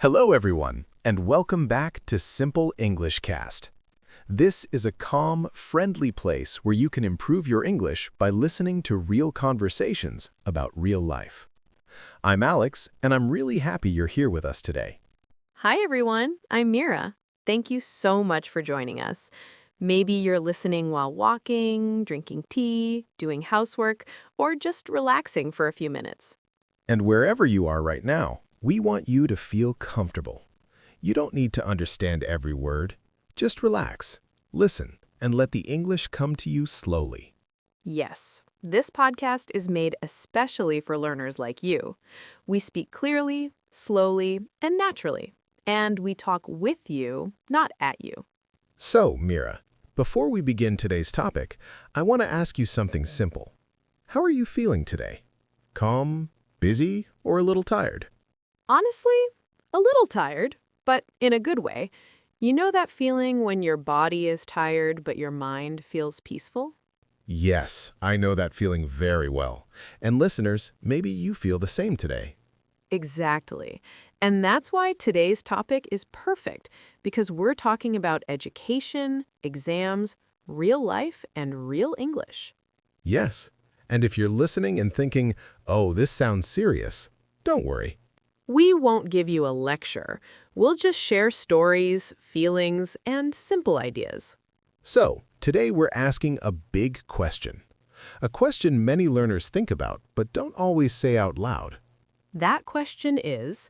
Hello everyone, and welcome back to Simple English Cast. This is a calm, friendly place where you can improve your English by listening to real conversations about real life. I'm Alex, and I'm really happy you're here with us today. Hi, everyone. I'm Meera. Thank you so much for joining us. Maybe you're listening while walking, drinking tea, doing housework, or just relaxing for a few minutes. And wherever you are right now, we want you to feel comfortable. You don't need to understand every word. Just relax, listen, and let the English come to you slowly. Yes, this podcast is made especially for learners like you. We speak clearly, slowly, and naturally. And we talk with you, not at you. So, Meera, before we begin today's topic, I want to ask you something simple. How are you feeling today? Calm, busy, or a little tired? Honestly, a little tired, but in a good way. You know that feeling when your body is tired but your mind feels peaceful? Yes, I know that feeling very well. And listeners, maybe you feel the same today. Exactly. And that's why today's topic is perfect, because we're talking about education, exams, real life, and real English. Yes, and if you're listening and thinking, oh, this sounds serious, don't worry. We won't give you a lecture. We'll just share stories, feelings, and simple ideas. So, today we're asking a big question. A question many learners think about, but don't always say out loud. That question is,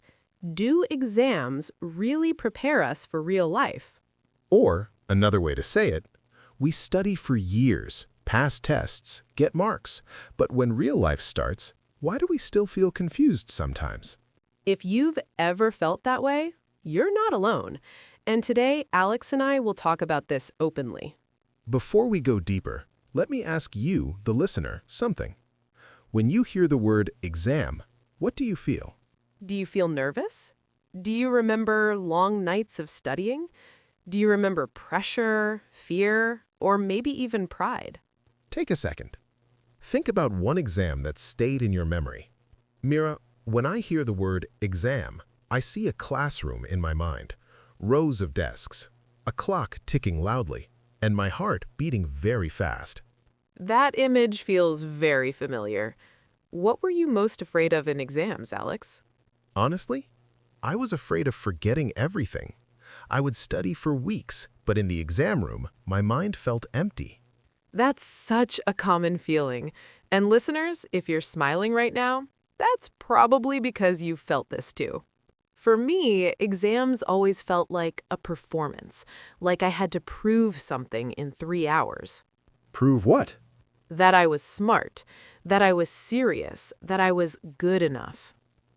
do exams really prepare us for real life? Or, another way to say it, we study for years, pass tests, get marks, but when real life starts, why do we still feel confused sometimes? If you've ever felt that way, you're not alone. And today, Alex and I will talk about this openly. Before we go deeper, let me ask you, the listener, something. When you hear the word exam, what do you feel? Do you feel nervous? Do you remember long nights of studying? Do you remember pressure, fear, or maybe even pride? Take a second. Think about one exam that stayed in your memory. Meera, when I hear the word exam, I see a classroom in my mind, rows of desks, a clock ticking loudly, and my heart beating very fast. That image feels very familiar. What were you most afraid of in exams, Alex? Honestly, I was afraid of forgetting everything. I would study for weeks, but in the exam room, my mind felt empty. That's such a common feeling. And listeners, if you're smiling right now, that's probably because you felt this too. For me, exams always felt like a performance, like I had to prove something in 3 hours. Prove what? That I was smart, that I was serious, that I was good enough.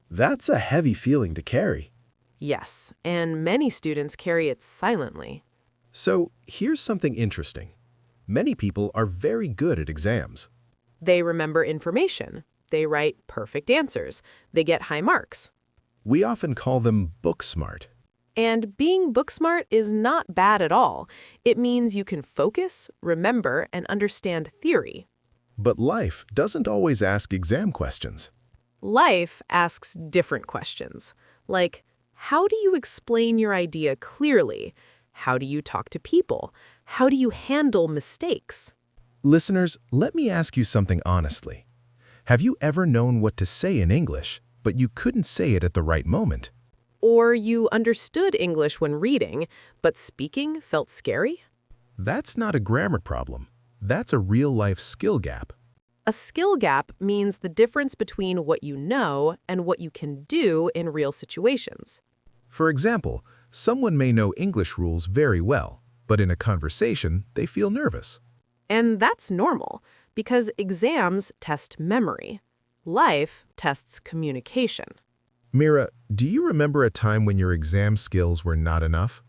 That's a heavy feeling to carry. Yes, and many students carry it silently. So, here's something interesting. Many people are very good at exams. They remember information. They write perfect answers. They get high marks. We often call them book smart. And being book smart is not bad at all. It means you can focus, remember, and understand theory. But life doesn't always ask exam questions. Life asks different questions, like, how do you explain your idea clearly? How do you talk to people? How do you handle mistakes? Listeners, let me ask you something honestly. Have you ever known what to say in English, but you couldn't say it at the right moment? Or you understood English when reading, but speaking felt scary? That's not a grammar problem. That's a real-life skill gap. A skill gap means the difference between what you know and what you can do in real situations. For example, someone may know English rules very well, but in a conversation, they feel nervous. And that's normal, because exams test memory. Life tests communication. Meera, do you remember a time when your exam skills were not enough?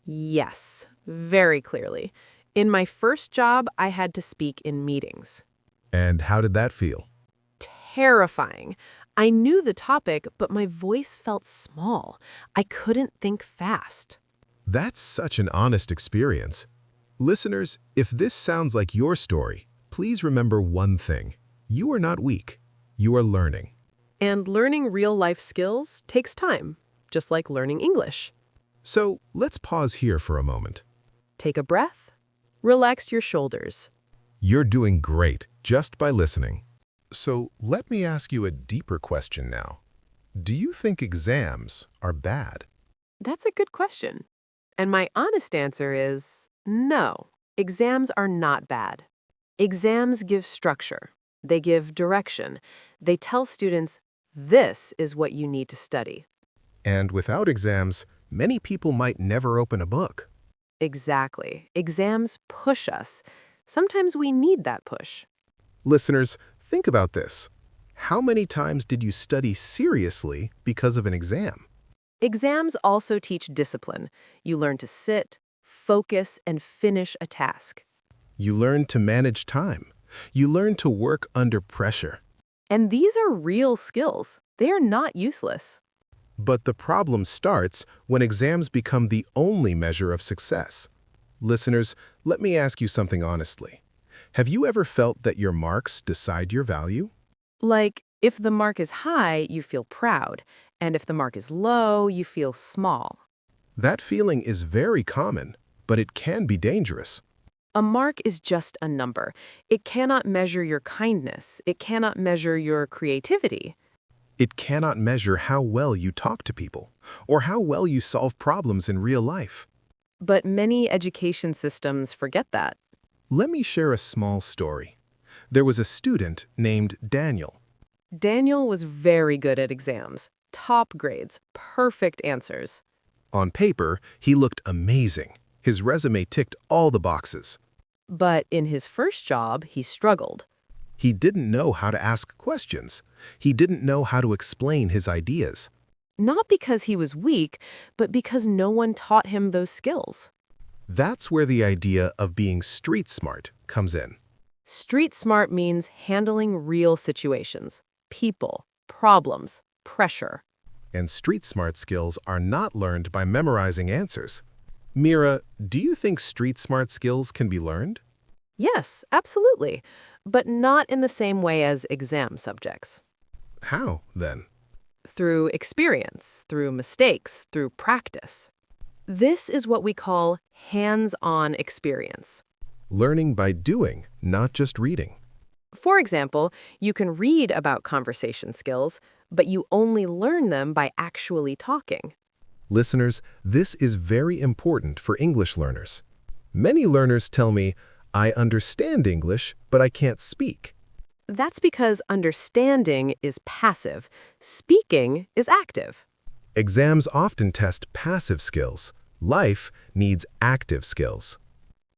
Yes, very clearly. In my first job, I had to speak in meetings. And how did that feel? Terrifying. I knew the topic, but my voice felt small. I couldn't think fast. That's such an honest experience. Listeners, if this sounds like your story, please remember one thing. You are not weak. You are learning. And learning real-life skills takes time, just like learning English. So let's pause here for a moment. Take a breath. Relax your shoulders. You're doing great just by listening. So let me ask you a deeper question now. Do you think exams are bad? That's a good question. And my honest answer is no. Exams are not bad. Exams give structure. They give direction. They tell students, this is what you need to study. And without exams, many people might never open a book. Exactly. Exams push us. Sometimes we need that push. Listeners, think about this. How many times did you study seriously because of an exam? Exams also teach discipline. You learn to sit, focus, and finish a task. You learn to manage time. You learn to work under pressure. And these are real skills. They are not useless. But the problem starts when exams become the only measure of success. Listeners, let me ask you something honestly. Have you ever felt that your marks decide your value? Like, if the mark is high, you feel proud, and if the mark is low, you feel small. That feeling is very common, but it can be dangerous. A mark is just a number. It cannot measure your kindness. It cannot measure your creativity. It cannot measure how well you talk to people or how well you solve problems in real life. But many education systems forget that. Let me share a small story. There was a student named Daniel. Daniel was very good at exams. Top grades, perfect answers. On paper, he looked amazing. His resume ticked all the boxes. But in his first job, he struggled. He didn't know how to ask questions. He didn't know how to explain his ideas. Not because he was weak, but because no one taught him those skills. That's where the idea of being street smart comes in. Street smart means handling real situations, people, problems, pressure. And street smart skills are not learned by memorizing answers. Meera, do you think street smart skills can be learned? Yes, absolutely, but not in the same way as exam subjects. How, then? Through experience, through mistakes, through practice. This is what we call hands-on experience. Learning by doing, not just reading. For example, you can read about conversation skills, but you only learn them by actually talking. Listeners, this is very important for English learners. Many learners tell me, I understand English, but I can't speak. That's because understanding is passive, speaking is active. Exams often test passive skills. Life needs active skills.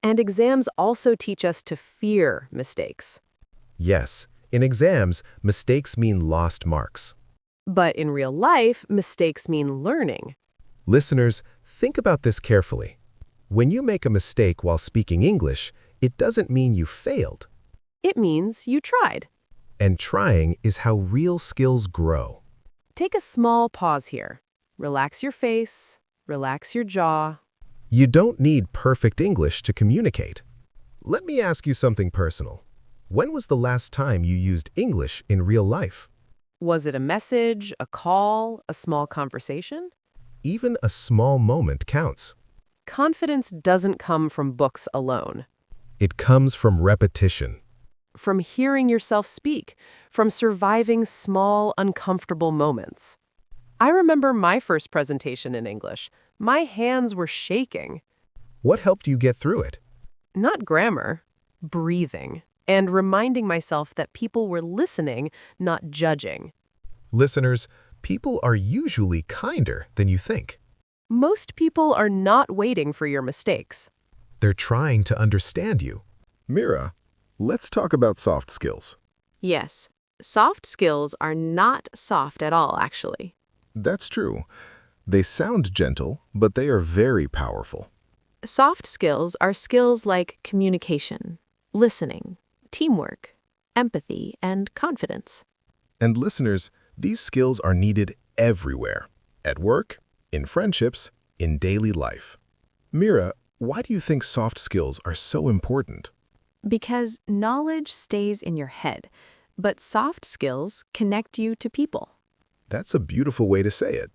And exams also teach us to fear mistakes. Yes, in exams, mistakes mean lost marks. But in real life, mistakes mean learning. Listeners, think about this carefully. When you make a mistake while speaking English, it doesn't mean you failed. It means you tried. And trying is how real skills grow. Take a small pause here. Relax your face, relax your jaw. You don't need perfect English to communicate. Let me ask you something personal. When was the last time you used English in real life? Was it a message, a call, a small conversation? Even a small moment counts. Confidence doesn't come from books alone. It comes from repetition. From hearing yourself speak, from surviving small, uncomfortable moments. I remember my first presentation in English. My hands were shaking. What helped you get through it? Not grammar, breathing, and reminding myself that people were listening, not judging. Listeners, people are usually kinder than you think. Most people are not waiting for your mistakes. They're trying to understand you. Meera, let's talk about soft skills. Yes, soft skills are not soft at all, actually. That's true. They sound gentle, but they are very powerful. Soft skills are skills like communication, listening, teamwork, empathy, and confidence. And listeners, these skills are needed everywhere. At work, in friendships, in daily life. Meera, why do you think soft skills are so important? Because knowledge stays in your head, but soft skills connect you to people. That's a beautiful way to say it.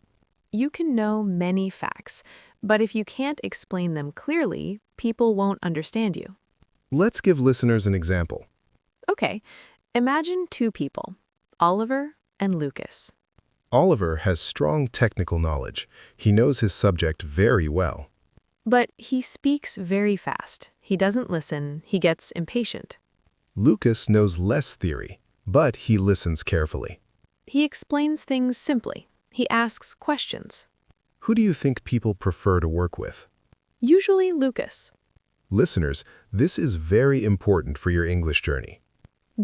You can know many facts, but if you can't explain them clearly, people won't understand you. Let's give listeners an example. Okay, imagine two people, Oliver and Lucas. Oliver has strong technical knowledge. He knows his subject very well. But he speaks very fast. He doesn't listen. He gets impatient. Lucas knows less theory, but he listens carefully. He explains things simply. He asks questions. Who do you think people prefer to work with? Usually Lucas. Listeners, this is very important for your English journey.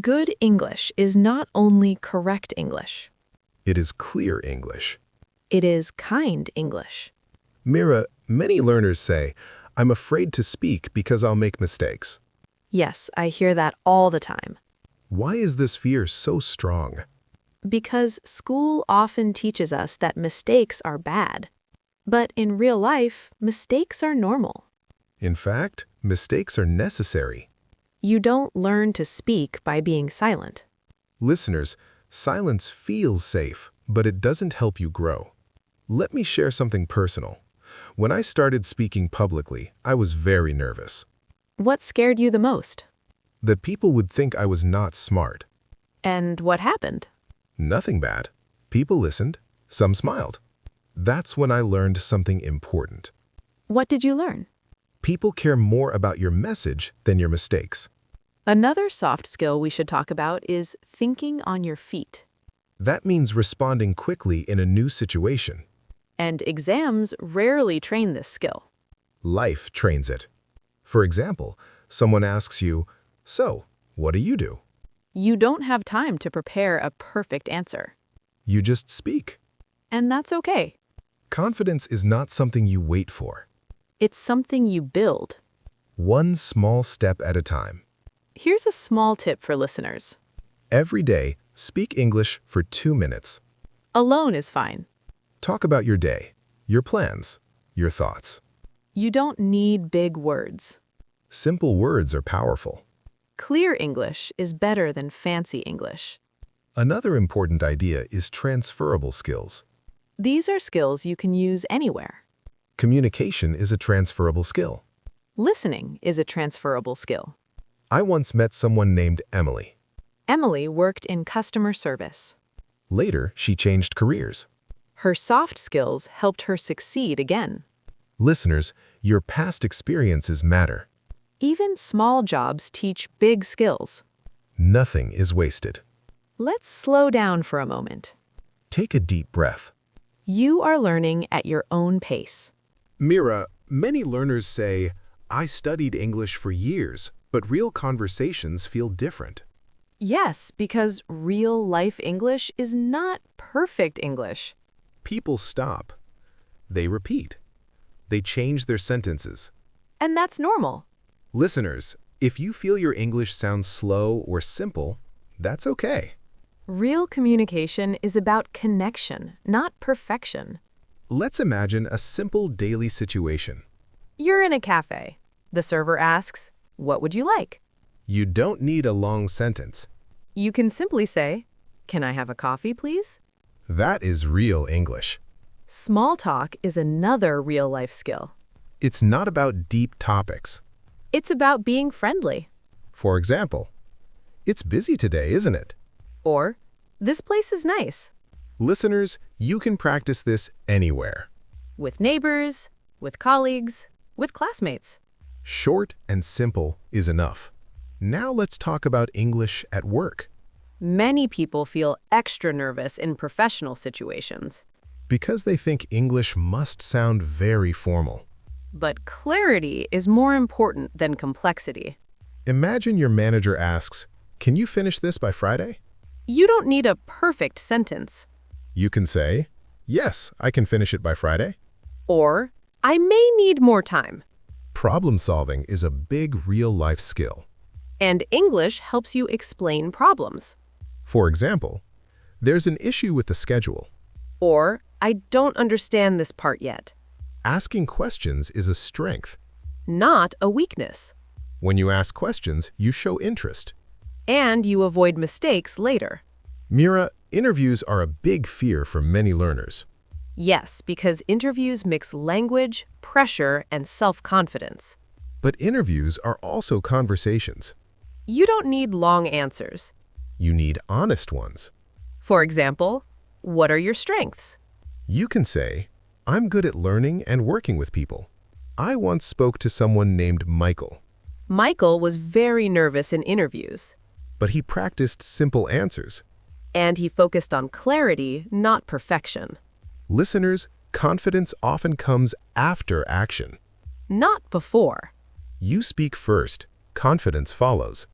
Good English is not only correct English. It is clear English. It is kind English. Meera, many learners say, "I'm afraid to speak because I'll make mistakes." Yes, I hear that all the time. Why is this fear so strong? Because school often teaches us that mistakes are bad. But in real life, mistakes are normal. In fact, mistakes are necessary. You don't learn to speak by being silent. Listeners, silence feels safe, but it doesn't help you grow. Let me share something personal. When I started speaking publicly, I was very nervous. What scared you the most? That people would think I was not smart. And what happened? Nothing bad. People listened. Some smiled. That's when I learned something important. What did you learn? People care more about your message than your mistakes. Another soft skill we should talk about is thinking on your feet. That means responding quickly in a new situation. And exams rarely train this skill. Life trains it. For example, someone asks you, "So, what do you do?" You don't have time to prepare a perfect answer. You just speak. And that's okay. Confidence is not something you wait for. It's something you build. One small step at a time. Here's a small tip for listeners. Every day, speak English for 2 minutes. Alone is fine. Talk about your day, your plans, your thoughts. You don't need big words. Simple words are powerful. Clear English is better than fancy English. Another important idea is transferable skills. These are skills you can use anywhere. Communication is a transferable skill. Listening is a transferable skill. I once met someone named Emily. Emily worked in customer service. Later, she changed careers. Her soft skills helped her succeed again. Listeners, your past experiences matter. Even small jobs teach big skills. Nothing is wasted. Let's slow down for a moment. Take a deep breath. You are learning at your own pace. Meera, many learners say, "I studied English for years, but real conversations feel different." Yes, because real-life English is not perfect English. People stop. They repeat. They change their sentences. And that's normal. Listeners, if you feel your English sounds slow or simple, that's okay. Real communication is about connection, not perfection. Let's imagine a simple daily situation. You're in a cafe. The server asks, "What would you like?" You don't need a long sentence. You can simply say, "Can I have a coffee, please?" That is real English. Small talk is another real-life skill. It's not about deep topics. It's about being friendly. For example, "It's busy today, isn't it?" Or, "This place is nice." Listeners, you can practice this anywhere. With neighbors, with colleagues, with classmates. Short and simple is enough. Now let's talk about English at work. Many people feel extra nervous in professional situations. Because they think English must sound very formal. But clarity is more important than complexity. Imagine your manager asks, "Can you finish this by Friday?" You don't need a perfect sentence. You can say, "Yes, I can finish it by Friday." Or, "I may need more time." Problem solving is a big real-life skill. And English helps you explain problems. For example, there's an issue with the schedule. Or, "I don't understand this part yet." Asking questions is a strength. Not a weakness. When you ask questions, you show interest. And you avoid mistakes later. Meera, interviews are a big fear for many learners. Yes, because interviews mix language, pressure, and self-confidence. But interviews are also conversations. You don't need long answers. You need honest ones. For example, what are your strengths? You can say, I'm good at learning and working with people. I once spoke to someone named Michael, Michael was very nervous in interviews, but he practiced simple answers. and he focused on clarity, not perfection. Listeners, confidence often comes after action. Not before. You speak first, confidence follows.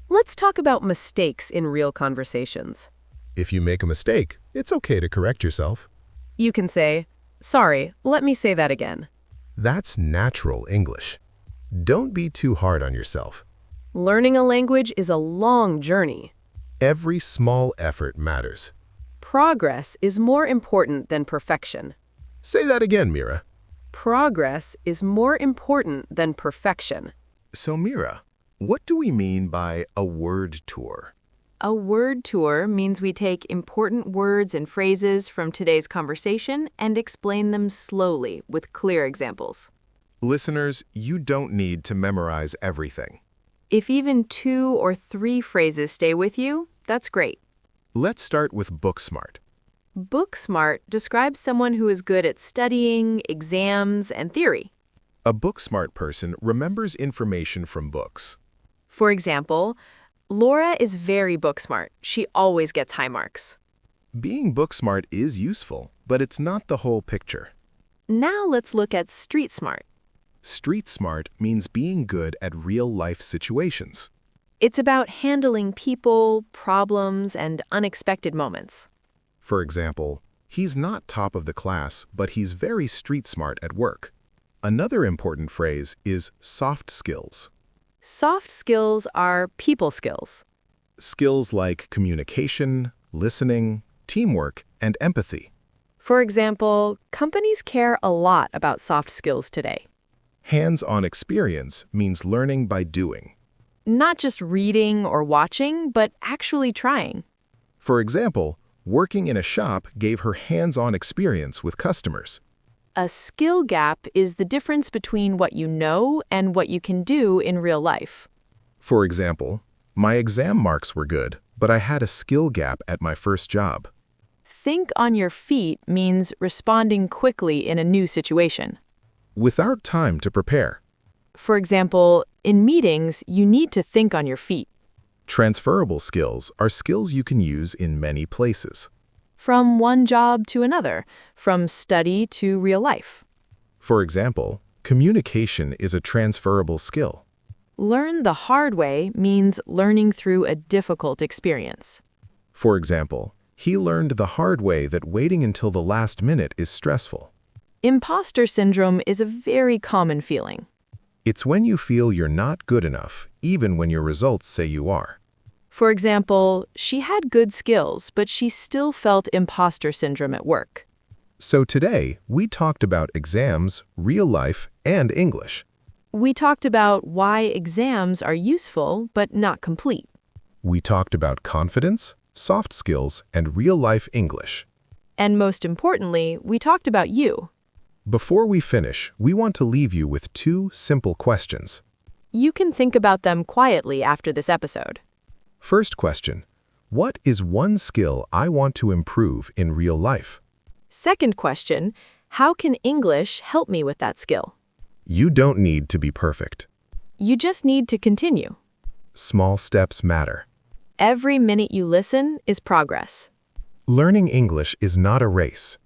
Let's talk about mistakes in real conversations. If you make a mistake, it's okay to correct yourself. You can say, "Sorry, let me say that again." That's natural English. Don't be too hard on yourself. Learning a language is a long journey. Every small effort matters. Progress is more important than perfection. Say that again, Meera. Progress is more important than perfection. So, Meera, what do we mean by a word tour? A word tour means we take important words and phrases from today's conversation and explain them slowly with clear examples. Listeners, you don't need to memorize everything. If even 2 or 3 phrases stay with you, that's great. Let's start with book smart. Book smart describes someone who is good at studying, exams, and theory. A book smart person remembers information from books. For example, Laura is very book smart. She always gets high marks. Being book smart is useful, but it's not the whole picture. Now let's look at street smart. Street smart means being good at real-life situations. It's about handling people, problems, and unexpected moments. For example, he's not top of the class, but he's very street smart at work. Another important phrase is soft skills. Soft skills are people skills. Skills like communication, listening, teamwork, and empathy. For example, companies care a lot about soft skills today. Hands-on experience means learning by doing. Not just reading or watching, but actually trying. For example, working in a shop gave her hands-on experience with customers. A skill gap is the difference between what you know and what you can do in real life. For example, my exam marks were good, but I had a skill gap at my first job. Think on your feet means responding quickly in a new situation. Without time to prepare. For example, in meetings, you need to think on your feet. Transferable skills are skills you can use in many places. From one job to another, from study to real life. For example, communication is a transferable skill. Learn the hard way means learning through a difficult experience. For example, he learned the hard way that waiting until the last minute is stressful. Imposter syndrome is a very common feeling. It's when you feel you're not good enough, even when your results say you are. For example, she had good skills, but she still felt imposter syndrome at work. So today, we talked about exams, real life, and English. We talked about why exams are useful but not complete. We talked about confidence, soft skills, and real-life English. And most importantly, we talked about you. Before we finish, we want to leave you with 2 simple questions. You can think about them quietly after this episode. First question, what is one skill I want to improve in real life? Second question, how can English help me with that skill? You don't need to be perfect. You just need to continue. Small steps matter. Every minute you listen is progress. Learning English is not a race.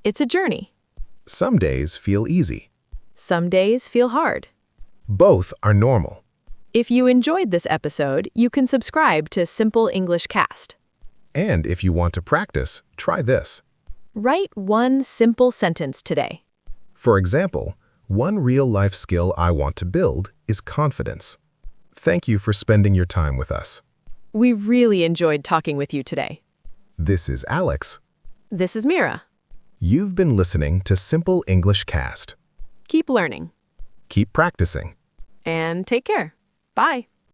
It's a journey. Some days feel easy. Some days feel hard. Both are normal. If you enjoyed this episode, you can subscribe to Simple English Cast. And if you want to practice, try this. Write one simple sentence today. For example, one real-life skill I want to build is confidence. Thank you for spending your time with us. We really enjoyed talking with you today. This is Alex. This is Meera. You've been listening to Simple English Cast. Keep learning. Keep practicing. And take care. Bye.